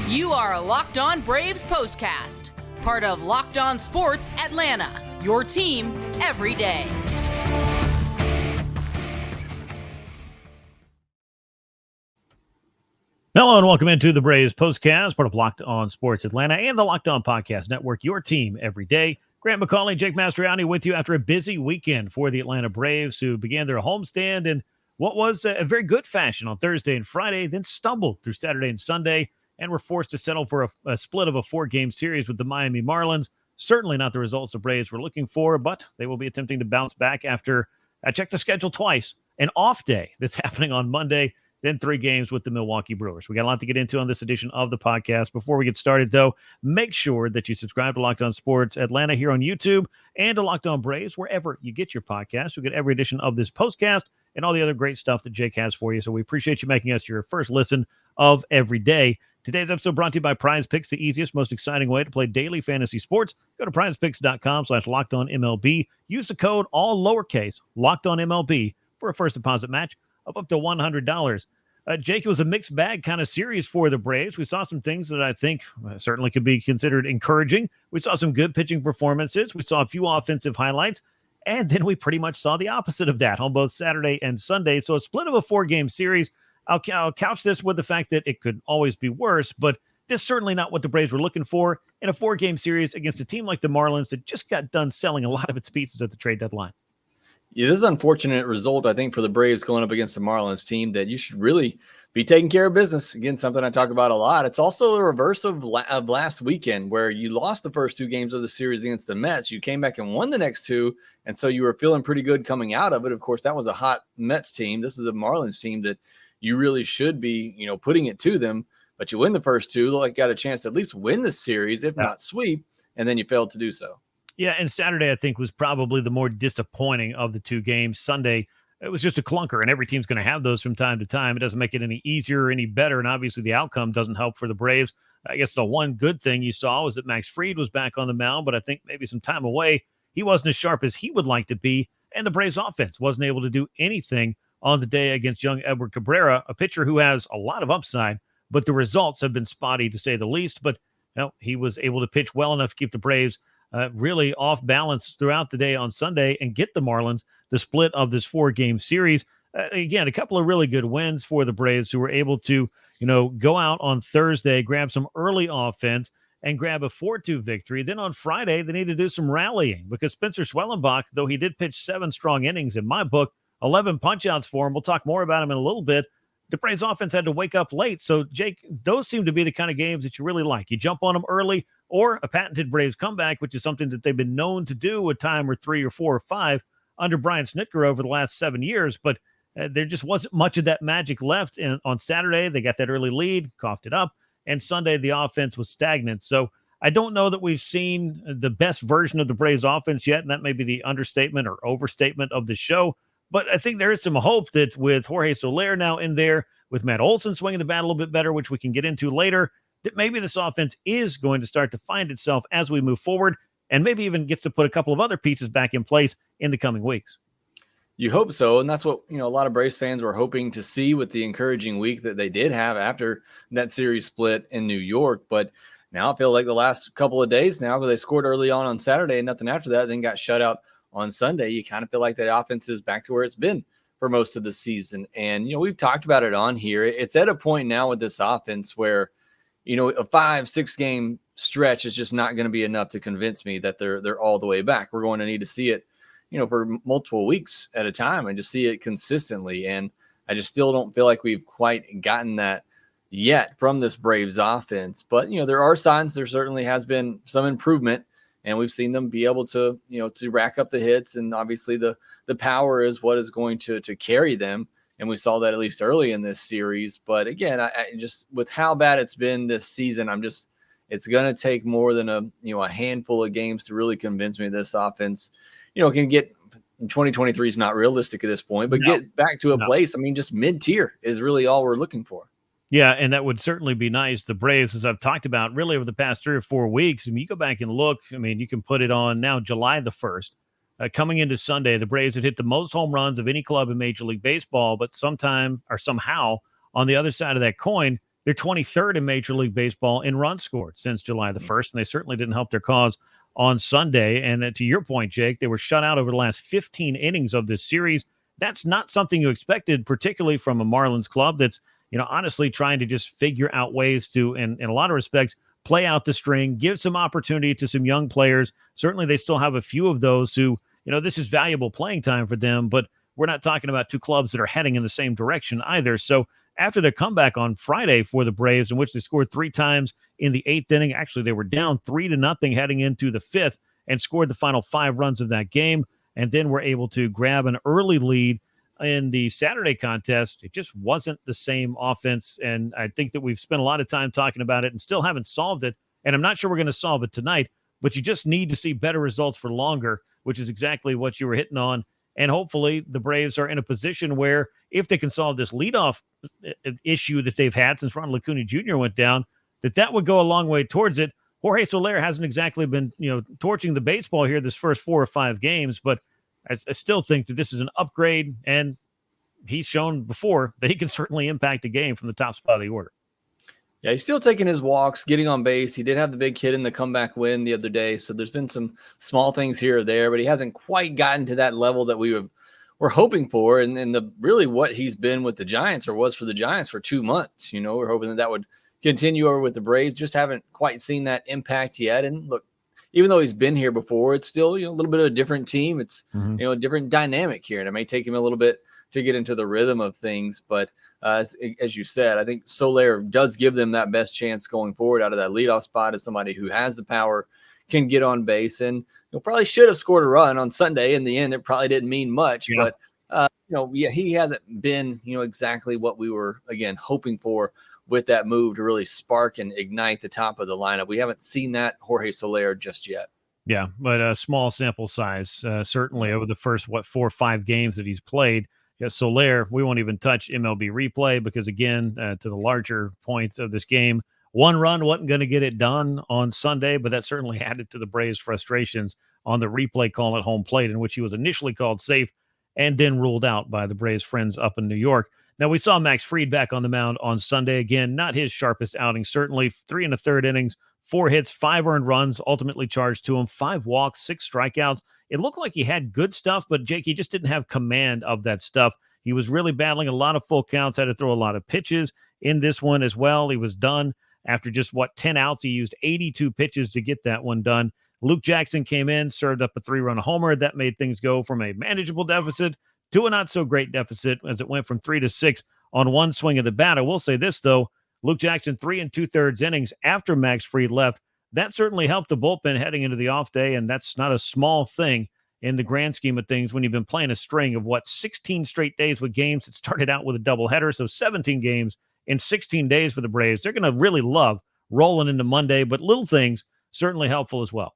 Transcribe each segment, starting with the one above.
You are Locked On Braves POSTCAST, part of Locked On Sports Atlanta, your team every day. Hello and welcome into the Braves POSTCAST, part of Locked On Sports Atlanta and the Locked On Podcast Network, your team every day. Grant McAuley, Jake Mastroianni with you after a busy weekend for the Atlanta Braves, who began their homestand in what was a very good fashion on Thursday and Friday, then stumbled through Saturday and Sunday, and were forced to settle for a split of a 4-game series with the Miami Marlins. Certainly not the results the Braves were looking for, but they will be attempting to bounce back after, I checked the schedule twice, an off day that's happening on Monday, then 3 games with the Milwaukee Brewers. We got a lot to get into on this edition of the podcast. Before we get started, though, make sure that you subscribe to Locked On Sports Atlanta here on YouTube and to Locked On Braves, wherever you get your podcasts. We get every edition of this postcast and all the other great stuff that Jake has for you. So we appreciate you making us your first listen of every day. Today's episode brought to you by Prize Picks, the easiest, most exciting way to play daily fantasy sports. Go to prizepicks.com/LockedOnMLB. Use the code, all lowercase, LockedOnMLB, for a first deposit match of up to $100. Jake, it was a mixed bag kind of series for the Braves. We saw some things that I think certainly could be considered encouraging. We saw some good pitching performances. We saw a few offensive highlights. And then we pretty much saw the opposite of that on both Saturday and Sunday. So a split of a 4-game series. I'll couch this with the fact that it could always be worse, but this is certainly not what the Braves were looking for in a 4-game series against a team like the Marlins that just got done selling a lot of its pieces at the trade deadline. Yeah, this is an unfortunate result, I think, for the Braves going up against the Marlins team that you should really be taking care of business. Again, something I talk about a lot. It's also a reverse of last weekend where you lost the first 2 games of the series against the Mets. You came back and won the next 2, and so you were feeling pretty good coming out of it. Of course, that was a hot Mets team. This is a Marlins team that you really should be, putting it to them. But you win the first 2, look like you got a chance to at least win the series, if not sweep, and then you failed to do so. Yeah, and Saturday, I think, was probably the more disappointing of the 2 games. Sunday, it was just a clunker, and every team's going to have those from time to time. It doesn't make it any easier or any better, and obviously the outcome doesn't help for the Braves. I guess the one good thing you saw was that Max Fried was back on the mound, but I think maybe some time away, he wasn't as sharp as he would like to be, and the Braves offense wasn't able to do anything on the day against young Edward Cabrera, a pitcher who has a lot of upside, but the results have been spotty to say the least. But he was able to pitch well enough to keep the Braves really off balance throughout the day on Sunday and get the Marlins the split of this 4-game series. Again, a couple of really good wins for the Braves who were able to, go out on Thursday, grab some early offense and grab a 4-2 victory. Then on Friday, they need to do some rallying because Spencer Schwellenbach, though he did pitch 7 strong innings in my book, 11 punch-outs for him. We'll talk more about him in a little bit. The Braves offense had to wake up late. So, Jake, those seem to be the kind of games that you really like. You jump on them early, or a patented Braves comeback, which is something that they've been known to do a time or 3 or 4 or 5 under Brian Snitker over the last 7 years. But there just wasn't much of that magic left. And on Saturday, they got that early lead, coughed it up. And Sunday, the offense was stagnant. So I don't know that we've seen the best version of the Braves offense yet. And that may be the understatement or overstatement of the show. But I think there is some hope that with Jorge Soler now in there, with Matt Olson swinging the bat a little bit better, which we can get into later, that maybe this offense is going to start to find itself as we move forward and maybe even gets to put a couple of other pieces back in place in the coming weeks. You hope so, and that's what a lot of Braves fans were hoping to see with the encouraging week that they did have after that series split in New York. But now I feel like the last couple of days now, where they scored early on Saturday and nothing after that, then got shut out on Sunday, you kind of feel like that offense is back to where it's been for most of the season. And, we've talked about it on here. It's at a point now with this offense where, a 5-6 game stretch is just not going to be enough to convince me that they're all the way back. We're going to need to see it, for multiple weeks at a time and just see it consistently. And I just still don't feel like we've quite gotten that yet from this Braves offense. But, there are signs. There certainly has been some improvement. And we've seen them be able to, to rack up the hits. And obviously the power is what is going to carry them. And we saw that at least early in this series. But again, I just, with how bad it's been this season, it's going to take more than a handful of games to really convince me this offense, can get 2023 is not realistic at this point, but get back to a place. Just mid-tier is really all we're looking for. Yeah, and that would certainly be nice. The Braves, as I've talked about really over the past 3 or 4 weeks, you go back and look, you can put it on now July the 1st. Coming into Sunday, the Braves had hit the most home runs of any club in Major League Baseball, but somehow on the other side of that coin, They're 23rd in Major League Baseball in runs scored since July the 1st, and they certainly didn't help their cause on Sunday. And to your point, Jake, they were shut out over the last 15 innings of this series. That's not something you expected, particularly from a Marlins club that's, honestly trying to just figure out ways to, in a lot of respects, play out the string, give some opportunity to some young players. Certainly they still have a few of those who, this is valuable playing time for them, but we're not talking about two clubs that are heading in the same direction either. So after their comeback on Friday for the Braves, in which they scored 3 times in the 8th inning, actually they were down 3-0 heading into the 5th and scored the final 5 runs of that game, and then were able to grab an early lead in the Saturday contest. It just wasn't the same offense, and I think that we've spent a lot of time talking about it and still haven't solved it, and I'm not sure we're going to solve it tonight, but you just need to see better results for longer, which is exactly what you were hitting on. And hopefully the Braves are in a position where if they can solve this leadoff issue that they've had since Ronald Acuna Jr. went down, that would go a long way towards it. Jorge Soler hasn't exactly been, torching the baseball here this first 4 or 5 games, but I still think that this is an upgrade, and he's shown before that he can certainly impact a game from the top spot of the order. Yeah, he's still taking his walks, getting on base. He did have the big hit in the comeback win the other day, so there's been some small things here or there, but he hasn't quite gotten to that level that we were hoping for, and really what he's been with the Giants, or was for the Giants, for 2 months. We're hoping that would continue over with the Braves. Just haven't quite seen that impact yet. And look, even though he's been here before, it's still a little bit of a different team. It's a different dynamic here, and it may take him a little bit to get into the rhythm of things, but as you said, I think Soler does give them that best chance going forward out of that leadoff spot as somebody who has the power, can get on base, and probably should have scored a run on Sunday. In the end, it probably didn't mean much, but he hasn't been exactly what we were hoping for with that move to really spark and ignite the top of the lineup. We haven't seen that Jorge Soler just yet. Yeah, but a small sample size, certainly over the first 4 or 5 games that he's played. Yeah, Soler, we won't even touch MLB replay because, again, to the larger points of this game, 1 run wasn't going to get it done on Sunday, but that certainly added to the Braves' frustrations on the replay call at home plate, in which he was initially called safe and then ruled out by the Braves' friends up in New York. Now, we saw Max Fried back on the mound on Sunday. Again, not his sharpest outing, certainly. 3 1/3 innings, 4 hits, 5 earned runs, ultimately charged to him, 5 walks, 6 strikeouts. It looked like he had good stuff, but Jake, he just didn't have command of that stuff. He was really battling a lot of full counts, had to throw a lot of pitches in this one as well. He was done after just, 10 outs. He used 82 pitches to get that one done. Luke Jackson came in, served up a 3-run homer. That made things go from a manageable deficit to a not-so-great deficit as it went from 3-6 on one swing of the bat. I will say this, though. Luke Jackson, 3 2/3 innings after Max Fried left. That certainly helped the bullpen heading into the off day, and that's not a small thing in the grand scheme of things when you've been playing a string of 16 straight days with games. It started out with a doubleheader, so 17 games in 16 days for the Braves. They're going to really love rolling into Monday, but little things certainly helpful as well.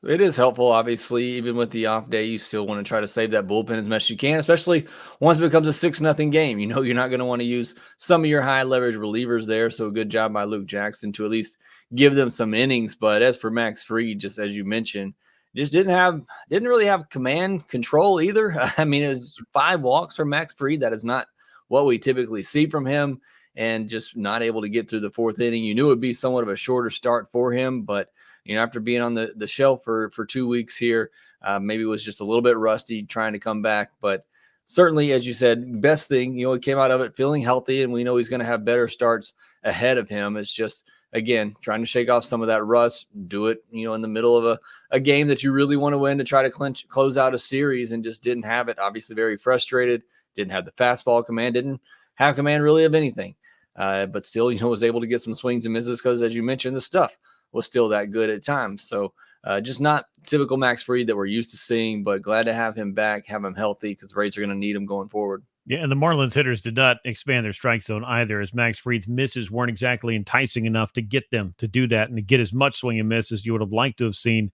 It is helpful, obviously. Even with the off day, you still want to try to save that bullpen as much as you can, especially once it becomes a 6-0 game. You're not going to want to use some of your high leverage relievers there. So a good job by Luke Jackson to at least give them some innings. But as for Max Fried, just as you mentioned, just didn't really have command control either. I mean, it was 5 walks for Max Fried. That is not what we typically see from him, and just not able to get through the 4th inning. You knew it would be somewhat of a shorter start for him, but after being on the shelf for 2 weeks here, maybe it was just a little bit rusty trying to come back. But certainly, as you said, best thing, he came out of it feeling healthy, and we know he's going to have better starts ahead of him. It's just, again, trying to shake off some of that rust, do it, in the middle of a game that you really want to win to try to close out a series, and just didn't have it. Obviously very frustrated, didn't have the fastball command, didn't have command really of anything. But still, was able to get some swings and misses because, as you mentioned, the stuff was still that good at times. So just not typical Max Fried that we're used to seeing, but glad to have him back, have him healthy, because the Braves are going to need him going forward. Yeah, and the Marlins hitters did not expand their strike zone either, as Max Fried's misses weren't exactly enticing enough to get them to do that and to get as much swing and miss as you would have liked to have seen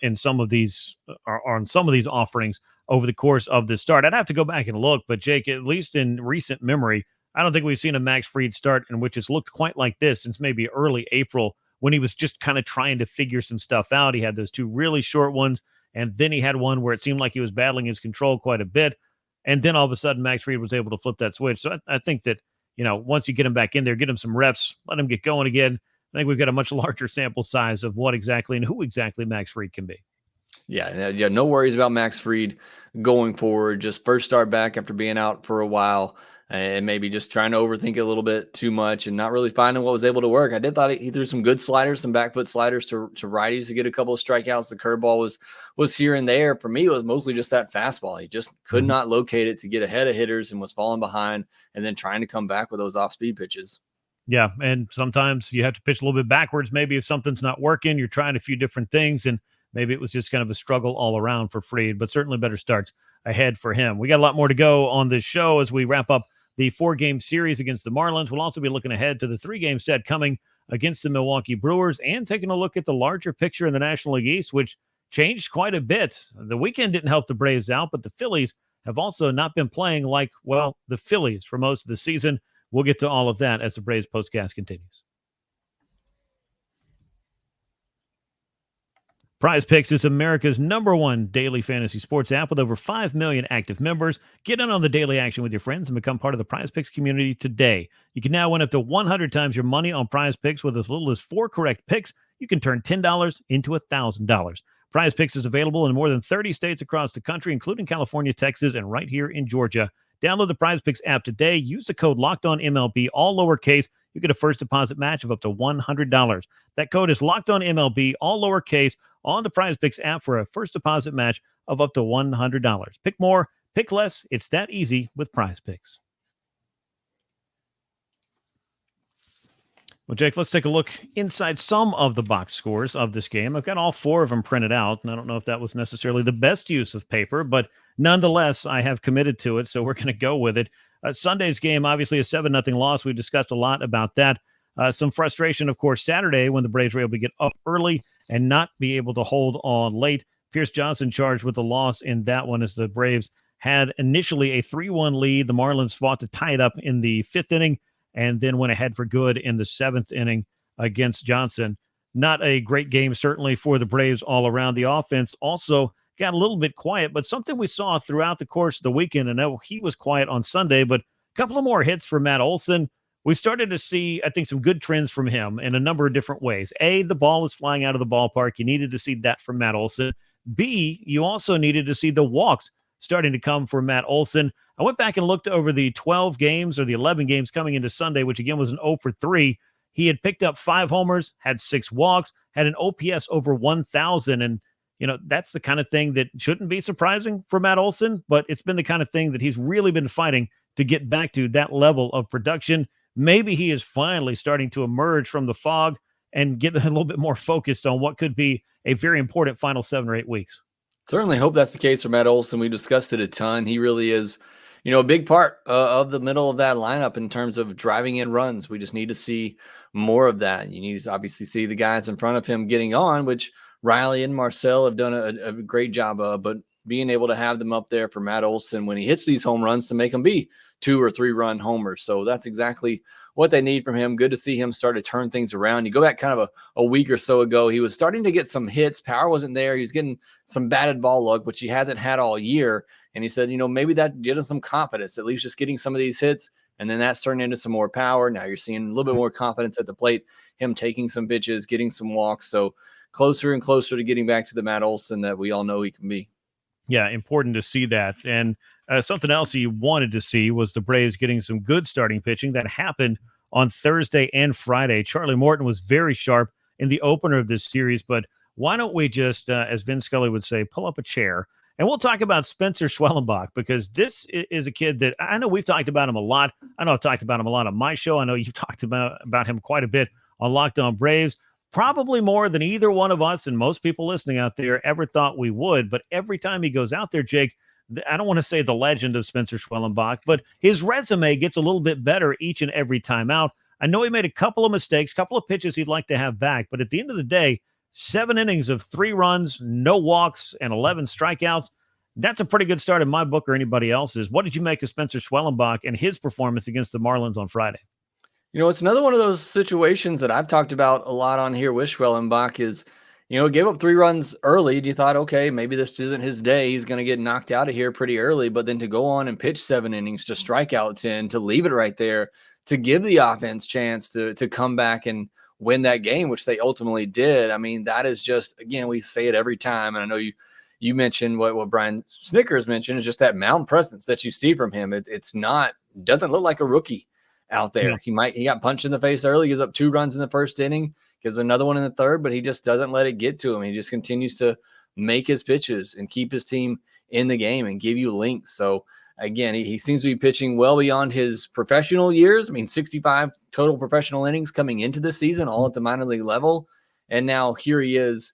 in some of these on some of these offerings over the course of the start. I'd have to go back and look, but Jake, at least in recent memory, I don't think we've seen a Max Fried start in which it's looked quite like this since maybe early April, when he was just kind of trying to figure some stuff out. He had those 2 really short ones, and then he had one where it seemed like he was battling his control quite a bit. And then all of a sudden, Max Fried was able to flip that switch. So I think that once you get him back in there, get him some reps, let him get going again. I think we've got a much larger sample size of what exactly and who exactly Max Fried can be. Yeah, no worries about Max Fried going forward. Just first start back after being out for a while and maybe just trying to overthink it a little bit too much and not really finding what was able to work. I did thought he threw some good sliders, some back foot sliders to righties to get a couple of strikeouts. The curveball was here and there. For me, it was mostly just that fastball. He just could not locate it to get ahead of hitters and was falling behind and then trying to come back with those off-speed pitches. Yeah, and sometimes you have to pitch a little bit backwards. Maybe if something's not working, you're trying a few different things, and maybe it was just kind of a struggle all around for Fried, but certainly better starts ahead for him. We got a lot more to go on this show as we wrap up the 4-game series against the Marlins. We'll also be looking ahead to the 3-game set coming against the Milwaukee Brewers and taking a look at the larger picture in the National League East, which changed quite a bit. The weekend didn't help the Braves out, but the Phillies have also not been playing like, well, the Phillies for most of the season. We'll get to all of that as the Braves postcast continues. Prize Picks is America's #1 daily fantasy sports app with over 5 million active members. Get in on the daily action with your friends and become part of the Prize Picks community today. You can now win up to 100 times your money on Prize Picks with as little as 4 correct picks. You can turn $10 into $1,000. Prize Picks is available in more than 30 states across the country, including California, Texas, and right here in Georgia. Download the Prize Picks app today. Use the code LOCKEDONMLB, all lowercase. You get a first deposit match of up to $100. That code is LOCKEDONMLB, all lowercase, on the Prize Picks app for a first deposit match of up to $100. Pick more, pick less. It's that easy with Prize Picks. Well, Jake, let's take a look inside some of the box scores of this game. I've got all 4 of them printed out, and I don't know if that was necessarily the best use of paper, but nonetheless, I have committed to it, so we're going to go with it. Sunday's game, obviously a 7-0 loss. We've discussed a lot about that. Some frustration, of course, Saturday when the Braves were able to get up early and not be able to hold on late. Pierce Johnson charged with the loss in that one as the Braves had initially a 3-1 lead. The Marlins fought to tie it up in the 5th inning and then went ahead for good in the 7th inning against Johnson. Not a great game, certainly, for the Braves all around. The offense also got a little bit quiet, but something we saw throughout the course of the weekend, and I know he was quiet on Sunday, but a couple of more hits for Matt Olson. We started to see, I think, some good trends from him in a number of different ways. A, the ball is flying out of the ballpark. You needed to see that from Matt Olson. B, you also needed to see the walks starting to come for Matt Olson. I went back and looked over the 12 games or the 11 games coming into Sunday, which again was an 0 for 3. He had picked up 5 homers, had 6 walks, had an OPS over 1,000. And, that's the kind of thing that shouldn't be surprising for Matt Olson, but it's been the kind of thing that he's really been fighting to get back to that level of production. Maybe he is finally starting to emerge from the fog and get a little bit more focused on what could be a very important final 7 or 8 weeks. Certainly hope that's the case for Matt Olson. We discussed it a ton. He really is, a big part of the middle of that lineup in terms of driving in runs. We just need to see more of that. You need to obviously see the guys in front of him getting on, which Riley and Marcel have done a great job of, but being able to have them up there for Matt Olson when he hits these home runs to make them be 2 or 3 run homers. So that's exactly what they need from him. Good to see him start to turn things around. You go back kind of a week or so ago, he was starting to get some hits. Power wasn't there. He's getting some batted ball luck, which he hasn't had all year. And he said, maybe that did him some confidence, at least just getting some of these hits. And then that's turned into some more power. Now you're seeing a little bit more confidence at the plate, him taking some pitches, getting some walks. So closer and closer to getting back to the Matt Olson that we all know he can be. Yeah, important to see that. And something else you wanted to see was the Braves getting some good starting pitching. That happened on Thursday and Friday. Charlie Morton was very sharp in the opener of this series, but why don't we just, as Vin Scully would say, pull up a chair, and we'll talk about Spencer Schwellenbach, because this is a kid that I know we've talked about him a lot. I know I've talked about him a lot on my show. I know you've talked about him quite a bit on Locked On Braves. Probably more than either one of us and most people listening out there ever thought we would. But every time he goes out there, Jake, I don't want to say the legend of Spencer Schwellenbach, but his resume gets a little bit better each and every time out. I know he made a couple of mistakes, couple of pitches he'd like to have back, but at the end of the day, 7 innings of 3 runs, no walks, and 11 strikeouts. That's a pretty good start in my book or anybody else's. What did you make of Spencer Schwellenbach and his performance against the Marlins on Friday? It's another one of those situations that I've talked about a lot on here with Schwellenbach is, gave up 3 runs early. And you thought, okay, maybe this isn't his day. He's going to get knocked out of here pretty early. But then to go on and pitch 7 innings, to strike out 10, to leave it right there, to give the offense chance to come back and win that game, which they ultimately did. I mean, that is just, again, we say it every time. And I know you mentioned what Brian Snickers mentioned is just that mound presence that you see from him. It's not, doesn't look like a rookie out there. Yeah. He got punched in the face early, gives up 2 runs in the first inning, gives another one in the third, but he just doesn't let it get to him. He just continues to make his pitches and keep his team in the game and give you links. So again, he seems to be pitching well beyond his professional years. I mean, 65 total professional innings coming into the season, all at the minor league level. And now here he is,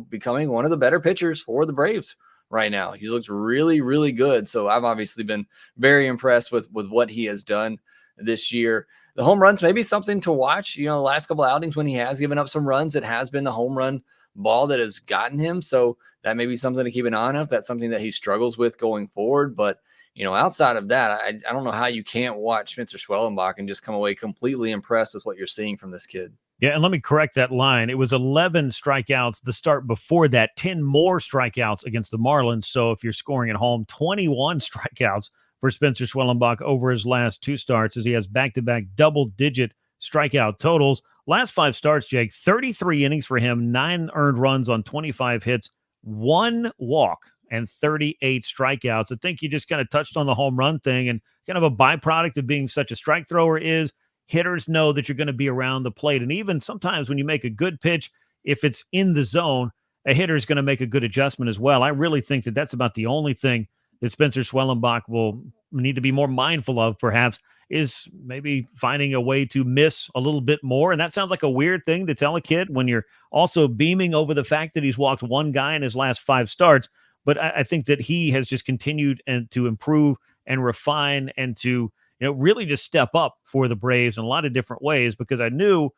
becoming one of the better pitchers for the Braves right now. He looks really, really good. So I've obviously been very impressed with what he has done this year. The home runs may be something to watch. The last couple of outings when he has given up some runs, it has been the home run ball that has gotten him. So that may be something to keep an eye on if that's something that he struggles with going forward. But, outside of that, I don't know how you can't watch Spencer Schwellenbach and just come away completely impressed with what you're seeing from this kid. Yeah, and let me correct that line. It was 11 strikeouts the start before that, 10 more strikeouts against the Marlins. So if you're scoring at home, 21 strikeouts for Spencer Schwellenbach over his last 2 starts as he has back-to-back double-digit strikeout totals. Last 5 starts, Jake, 33 innings for him, 9 earned runs on 25 hits, 1 walk, and 38 strikeouts. I think you just kind of touched on the home run thing, and kind of a byproduct of being such a strike thrower is hitters know that you're going to be around the plate. And even sometimes when you make a good pitch, if it's in the zone, a hitter is going to make a good adjustment as well. I really think that that's about the only thing that Spencer Schwellenbach will need to be more mindful of, perhaps, is maybe finding a way to miss a little bit more. And that sounds like a weird thing to tell a kid when you're also beaming over the fact that he's walked 1 guy in his last 5 starts. But I think that he has just continued to improve and refine and to really just step up for the Braves in a lot of different ways, because I knew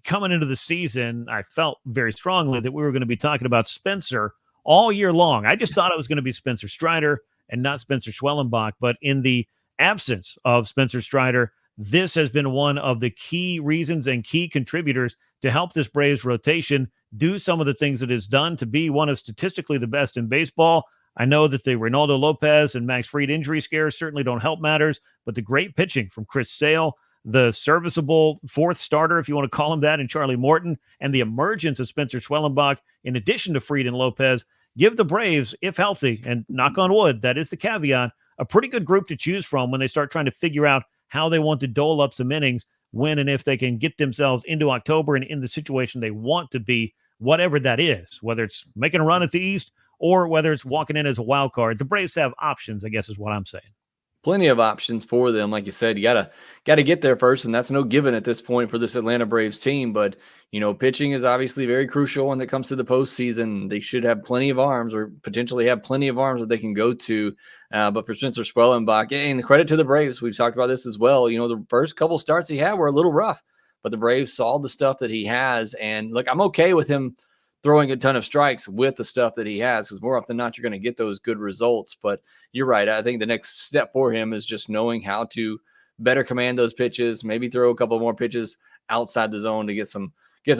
coming into the season, I felt very strongly that we were going to be talking about Spencer all year long. I just thought it was going to be Spencer Strider and not Spencer Schwellenbach. But in the absence of Spencer Strider, this has been one of the key reasons and key contributors to help this Braves rotation do some of the things it has done to be one of statistically the best in baseball. I know that the Reynaldo Lopez and Max Fried injury scares certainly don't help matters, but the great pitching from Chris Sale, the serviceable 4th starter, if you want to call him that, in Charlie Morton, and the emergence of Spencer Schwellenbach, in addition to Fried and Lopez, give the Braves, if healthy, and knock on wood, that is the caveat, a pretty good group to choose from when they start trying to figure out how they want to dole up some innings when and if they can get themselves into October and in the situation they want to be, whatever that is, whether it's making a run at the East or whether it's walking in as a wild card. The Braves have options, I guess is what I'm saying. Plenty of options for them. Like you said, you gotta get there first, and that's no given at this point for this Atlanta Braves team. But pitching is obviously very crucial when it comes to the postseason. They should have plenty of arms, or potentially have plenty of arms that they can go to. But for Spencer Schwellenbach, and credit to the Braves, we've talked about this as well. The first couple starts he had were a little rough, but the Braves saw the stuff that he has. And look, I'm okay with him throwing a ton of strikes with the stuff that he has, because more often than not, you're going to get those good results. But you're right. I think the next step for him is just knowing how to better command those pitches, maybe throw a couple more pitches outside the zone to get some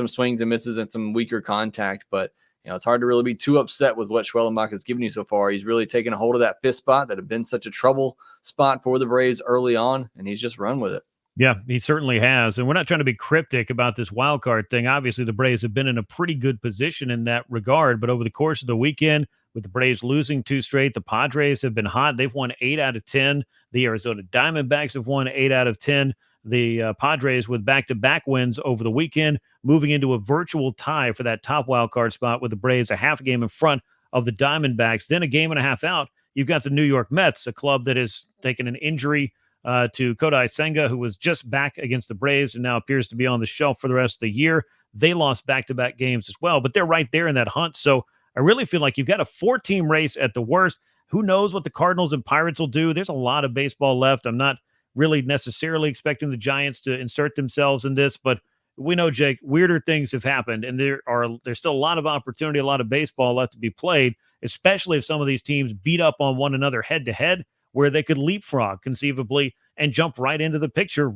swings and misses and some weaker contact. But, it's hard to really be too upset with what Schwellenbach has given you so far. He's really taken a hold of that 5th spot that had been such a trouble spot for the Braves early on, and he's just run with it. Yeah, he certainly has. And we're not trying to be cryptic about this wild card thing. Obviously, the Braves have been in a pretty good position in that regard. But over the course of the weekend, with the Braves losing 2 straight, the Padres have been hot. They've won 8 out of 10. The Arizona Diamondbacks have won 8 out of 10. The Padres with back-to-back wins over the weekend, moving into a virtual tie for that top wild card spot with the Braves a half a game in front of the Diamondbacks. Then a game and a half out, you've got the New York Mets, a club that has taken an injury to Kodai Senga, who was just back against the Braves and now appears to be on the shelf for the rest of the year. They lost back-to-back games as well, but they're right there in that hunt. So I really feel like you've got a 4-team race at the worst. Who knows what the Cardinals and Pirates will do? There's a lot of baseball left. I'm not really necessarily expecting the Giants to insert themselves in this, but we know, Jake, weirder things have happened, and there's still a lot of opportunity, a lot of baseball left to be played, especially if some of these teams beat up on one another head-to-head, where they could leapfrog conceivably and jump right into the picture,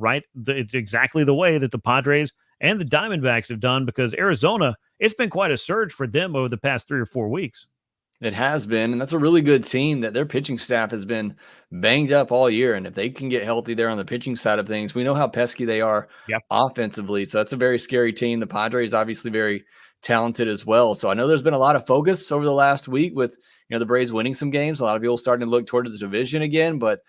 it's exactly the way that the Padres and the Diamondbacks have done, because Arizona, it's been quite a surge for them over the past 3 or 4 weeks. It has been, and that's a really good team that their pitching staff has been banged up all year. And if they can get healthy there on the pitching side of things, we know how pesky they are Yep. offensively. So that's a very scary team. The Padres obviously very talented as well. So I know there's been a lot of focus over the last week with the Braves winning some games. A lot of people starting to look towards the division again, but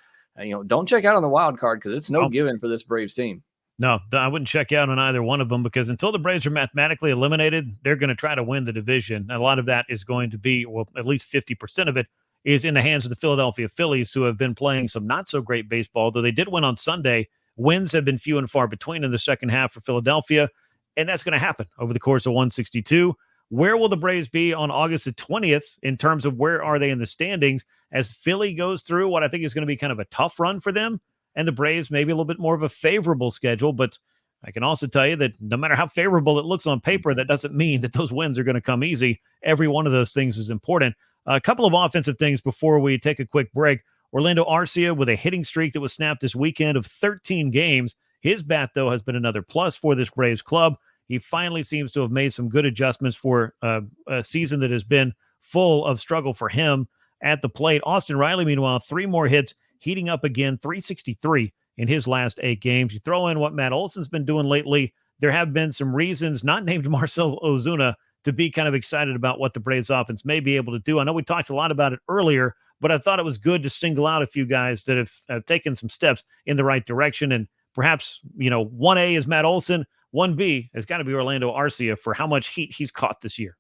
don't check out on the wild card because it's no given for this Braves team. No, I wouldn't check out on either one of them because until the Braves are mathematically eliminated, they're going to try to win the division. And a lot of that is going to be, well, at least 50% of it is in the hands of the Philadelphia Phillies, who have been playing some not so great baseball, though they did win on Sunday. Wins have been few and far between in the second half for Philadelphia, and that's going to happen over the course of 162. Where will the Braves be on August the 20th in terms of where are they in the standings as Philly goes through what I think is going to be kind of a tough run for them? And the Braves maybe a little bit more of a favorable schedule, but I can also tell you that no matter how favorable it looks on paper, that doesn't mean that those wins are going to come easy. Every one of those things is important. A couple of offensive things before we take a quick break. Orlando Arcia with a hitting streak that was snapped this weekend of 13 games. His bat, though, has been another plus for this Braves club. He finally seems to have made some good adjustments for a season that has been full of struggle for him at the plate. Austin Riley, meanwhile, 3 more hits, heating up again, 363 in his last 8 games. You throw in what Matt Olson's been doing lately, there have been some reasons, not named Marcell Ozuna, to be kind of excited about what the Braves offense may be able to do. I know we talked a lot about it earlier, but I thought it was good to single out a few guys that have taken some steps in the right direction. And perhaps, 1A is Matt Olson, 1B has got to be Orlando Arcia for how much heat he's caught this year.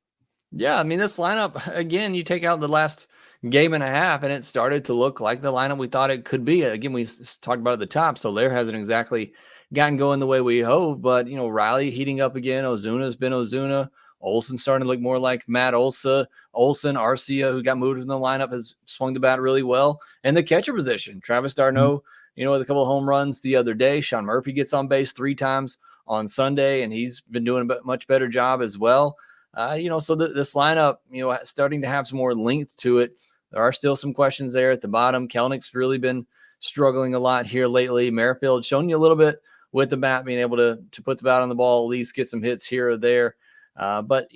Yeah, I mean, this lineup, again, you take out the last game and a half, and it started to look like the lineup we thought it could be. Again, we talked about at the top, so Lair hasn't exactly gotten going the way we hoped, but, Riley heating up again. Ozuna's been Ozuna. Olson starting to look more like Matt Olson. Arcia, who got moved in the lineup, has swung the bat really well. And the catcher position, Travis d'Arnaud, with a couple of home runs the other day. Sean Murphy gets on base 3 times on Sunday, and he's been doing a much better job as well. So this lineup, starting to have some more length to it. There are still some questions there at the bottom. Kelenich's really been struggling a lot here lately. Merrifield showing you a little bit with the bat, being able to put the bat on the ball, at least get some hits here or there. But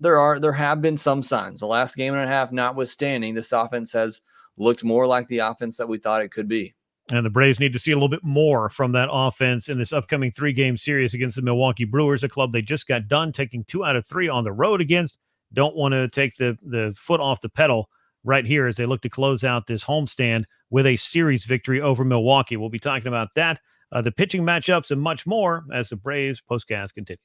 there have been some signs. The last game and a half notwithstanding, this offense has looked more like the offense that we thought it could be. And the Braves need to see a little bit more from that offense in this upcoming 3-game series against the Milwaukee Brewers, a club they just got done taking 2 out of 3 on the road against. Don't want to take the foot off the pedal right here as they look to close out this homestand with a series victory over Milwaukee. We'll be talking about that, the pitching matchups, and much more as the Braves postcast continues.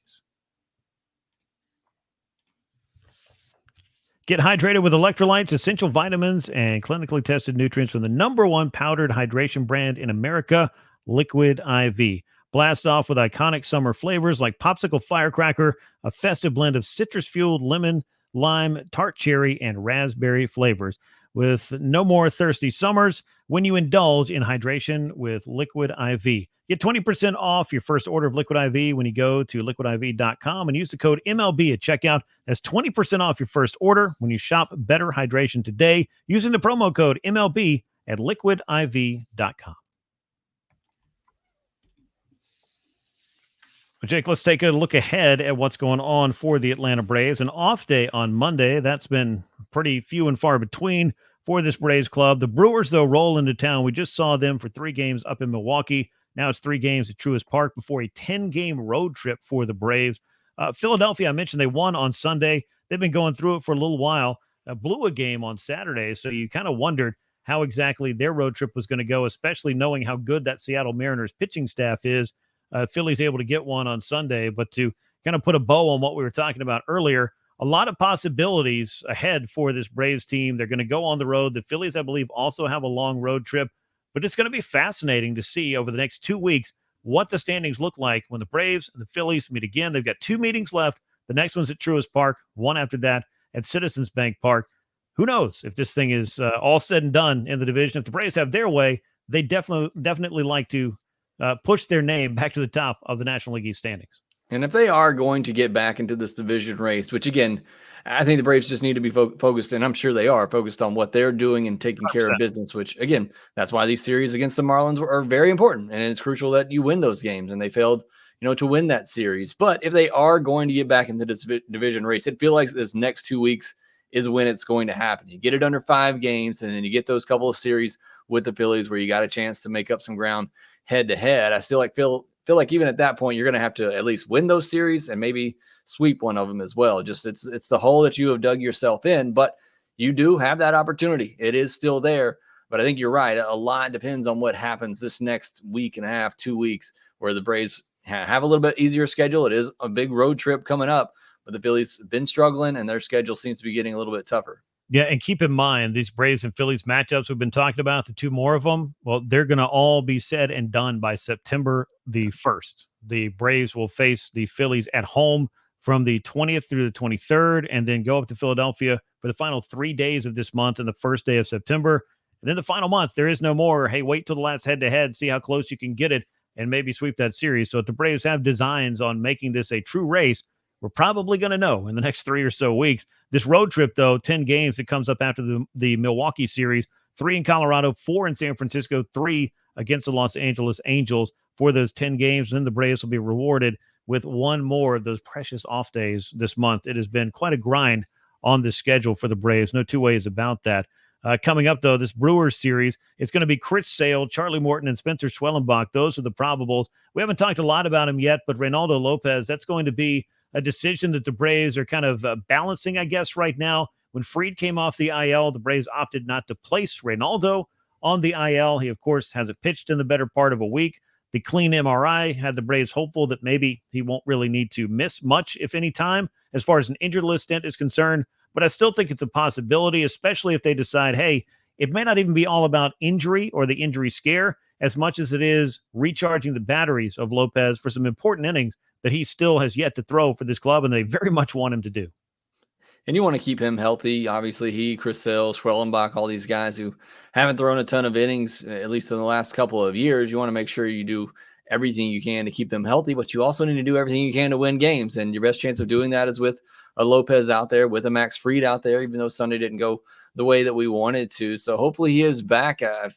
Get hydrated with electrolytes, essential vitamins, and clinically tested nutrients from the #1 powdered hydration brand in America, Liquid IV. Blast off with iconic summer flavors like Popsicle Firecracker, a festive blend of citrus-fueled lemon, lime, tart cherry, and raspberry flavors. With no more thirsty summers when you indulge in hydration with Liquid IV. Get 20% off your first order of Liquid IV when you go to liquidiv.com and use the code MLB at checkout. That's 20% off your first order when you shop Better Hydration today using the promo code MLB at liquidiv.com. Jake, let's take a look ahead at what's going on for the Atlanta Braves. An off day on Monday. That's been pretty few and far between for this Braves club. The Brewers, though, roll into town. We just saw them for 3 games up in Milwaukee. Now it's 3 games at Truist Park before a 10-game road trip for the Braves. Philadelphia, I mentioned they won on Sunday. They've been going through it for a little while. Blew a game on Saturday, so you kind of wondered how exactly their road trip was going to go, especially knowing how good that Seattle Mariners pitching staff is. Philly's able to get one on Sunday, but to kind of put a bow on what we were talking about earlier, a lot of possibilities ahead for this Braves team. They're going to go on the road. The Phillies, I believe, also have a long road trip, but it's going to be fascinating to see over the next 2 weeks what the standings look like when the Braves and the Phillies meet again. They've got 2 meetings left. The next one's at Truist Park, one after that at Citizens Bank Park. Who knows if this thing is all said and done in the division. If the Braves have their way, they definitely like to push their name back to the top of the National League East standings. And if they are going to get back into this division race, which again, I think the Braves just need to be focused, and I'm sure they are focused on what they're doing and taking 100%. care of business, which again, that's why these series against the Marlins are very important. And it's crucial that you win those games, and they failed, to win that series. But if they are going to get back into this division race, it feels like this next 2 weeks is when it's going to happen. You get it under 5 games, and then you get those couple of series with the Phillies where you got a chance to make up some ground head to head. I still feel like even at that point, you're going to have to at least win those series and maybe sweep one of them as well. Just it's the hole that you have dug yourself in, but you do have that opportunity. It is still there. But I think you're right. A lot depends on what happens this next week and a half, 2 weeks, where the Braves have a little bit easier schedule. It is a big road trip coming up, but the Phillies have been struggling, and their schedule seems to be getting a little bit tougher. Yeah, and keep in mind, these Braves and Phillies matchups we've been talking about, the 2 more of them, well, they're going to all be said and done by September the 1st. The Braves will face the Phillies at home from the 20th through the 23rd, and then go up to Philadelphia for the final 3 days of this month and the first day of September. And then the final month, there is no more, hey, wait till the last head-to-head, see how close you can get it, and maybe sweep that series. So if the Braves have designs on making this a true race, we're probably going to know in the next 3 or so weeks. This road trip, though, 10 games, it comes up after the Milwaukee series, 3 in Colorado, 4 in San Francisco, 3 against the Los Angeles Angels for those 10 games. And then the Braves will be rewarded with 1 more of those precious off days this month. It has been quite a grind on the schedule for the Braves. No two ways about that. Coming up, though, this Brewers series, it's going to be Chris Sale, Charlie Morton, and Spencer Schwellenbach. Those are the probables. We haven't talked a lot about him yet, but Reynaldo Lopez, that's going to be a decision that the Braves are kind of balancing, I guess, right now. When Fried came off the IL, the Braves opted not to place Reynaldo on the IL. He, of course, hasn't pitched in the better part of a week. The clean MRI had the Braves hopeful that maybe he won't really need to miss much, if any time, as far as an injured list stint is concerned. But I still think it's a possibility, especially if they decide, hey, it may not even be all about injury or the injury scare as much as it is recharging the batteries of Lopez for some important innings that he still has yet to throw for this club, and they very much want him to do. And you want to keep him healthy. Obviously, Chris Sale, Schwellenbach, all these guys who haven't thrown a ton of innings, at least in the last couple of years, you want to make sure you do everything you can to keep them healthy, but you also need to do everything you can to win games. And your best chance of doing that is with a Lopez out there, with a Max Fried out there, even though Sunday didn't go the way that we wanted to. So hopefully he is back. I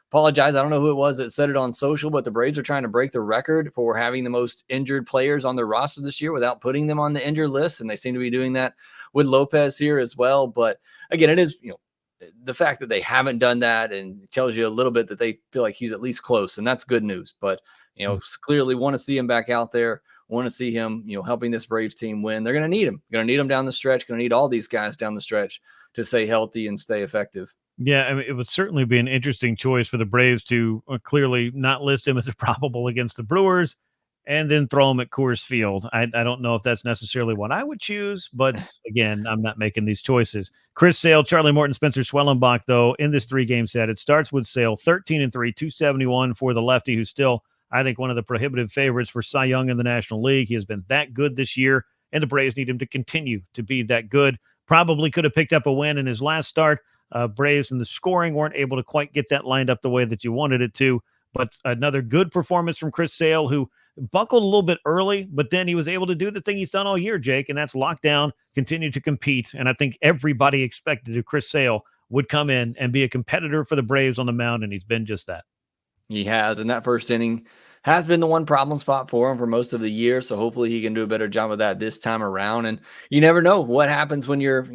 apologize. I don't know who it was that said it on social, but the Braves are trying to break the record for having the most injured players on their roster this year without putting them on the injured list. And they seem to be doing that with Lopez here as well. But again, it is, the fact that they haven't done that and tells you a little bit that they feel like he's at least close, and that's good news. But, clearly want to see him back out there, want to see him, helping this Braves team win. They're going to need him. Going to need him down the stretch, going to need all these guys down the stretch to stay healthy and stay effective. Yeah, I mean, it would certainly be an interesting choice for the Braves to clearly not list him as a probable against the Brewers and then throw him at Coors Field. I don't know if that's necessarily what I would choose, but again, I'm not making these choices. Chris Sale, Charlie Morton, Spencer Schwellenbach, though, in this 3-game set, it starts with Sale, 13-3, 271 for the lefty, who's still, I think, one of the prohibitive favorites for Cy Young in the National League. He has been that good this year, and the Braves need him to continue to be that good. Probably could have picked up a win in his last start. Braves and the scoring weren't able to quite get that lined up the way that you wanted it to. But another good performance from Chris Sale, who buckled a little bit early, but then he was able to do the thing he's done all year, Jake, and that's lock down, continue to compete. And I think everybody expected that Chris Sale would come in and be a competitor for the Braves on the mound, and he's been just that. He has, and that first inning has been the one problem spot for him for most of the year. So hopefully he can do a better job of that this time around. And you never know what happens when you're,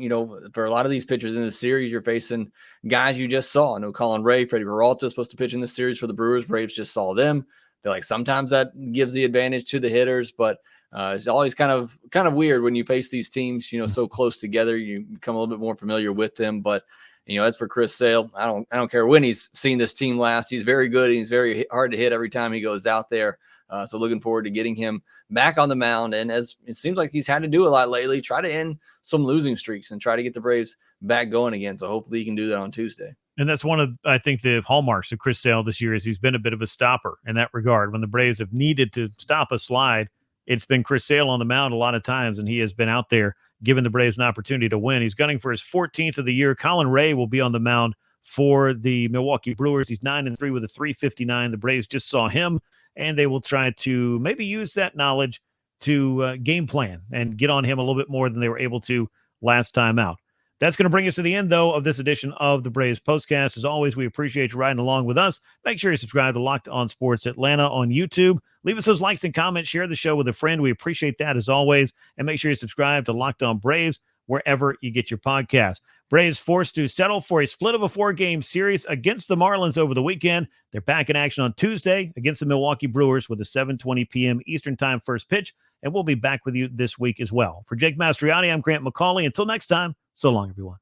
for a lot of these pitchers in the series, you're facing guys you just saw. I know Colin Ray, Freddie Peralta is supposed to pitch in this series for the Brewers. Braves just saw them. I feel like sometimes that gives the advantage to the hitters, but it's always kind of weird when you face these teams, so close together. You become a little bit more familiar with them. But as for Chris Sale, I don't care when he's seen this team last. He's very good. And he's very hard to hit every time he goes out there. So looking forward to getting him back on the mound. And as it seems like he's had to do a lot lately, try to end some losing streaks and try to get the Braves back going again. So hopefully he can do that on Tuesday. And that's one of, I think, the hallmarks of Chris Sale this year is he's been a bit of a stopper in that regard. When the Braves have needed to stop a slide, it's been Chris Sale on the mound a lot of times, and he has been out there giving the Braves an opportunity to win. He's gunning for his 14th of the year. Colin Ray will be on the mound for the Milwaukee Brewers. He's 9-3 with a 3.59. The Braves just saw him, and they will try to maybe use that knowledge to game plan and get on him a little bit more than they were able to last time out. That's going to bring us to the end, though, of this edition of the Braves Postcast. As always, we appreciate you riding along with us. Make sure you subscribe to Locked On Sports Atlanta on YouTube. Leave us those likes and comments. Share the show with a friend. We appreciate that, as always. And make sure you subscribe to Locked On Braves wherever you get your podcast. Braves forced to settle for a split of a 4-game series against the Marlins over the weekend. They're back in action on Tuesday against the Milwaukee Brewers with a 7:20 p.m. Eastern Time first pitch, and we'll be back with you this week as well. For Jake Mastroianni, I'm Grant McAuley. Until next time, so long, everyone.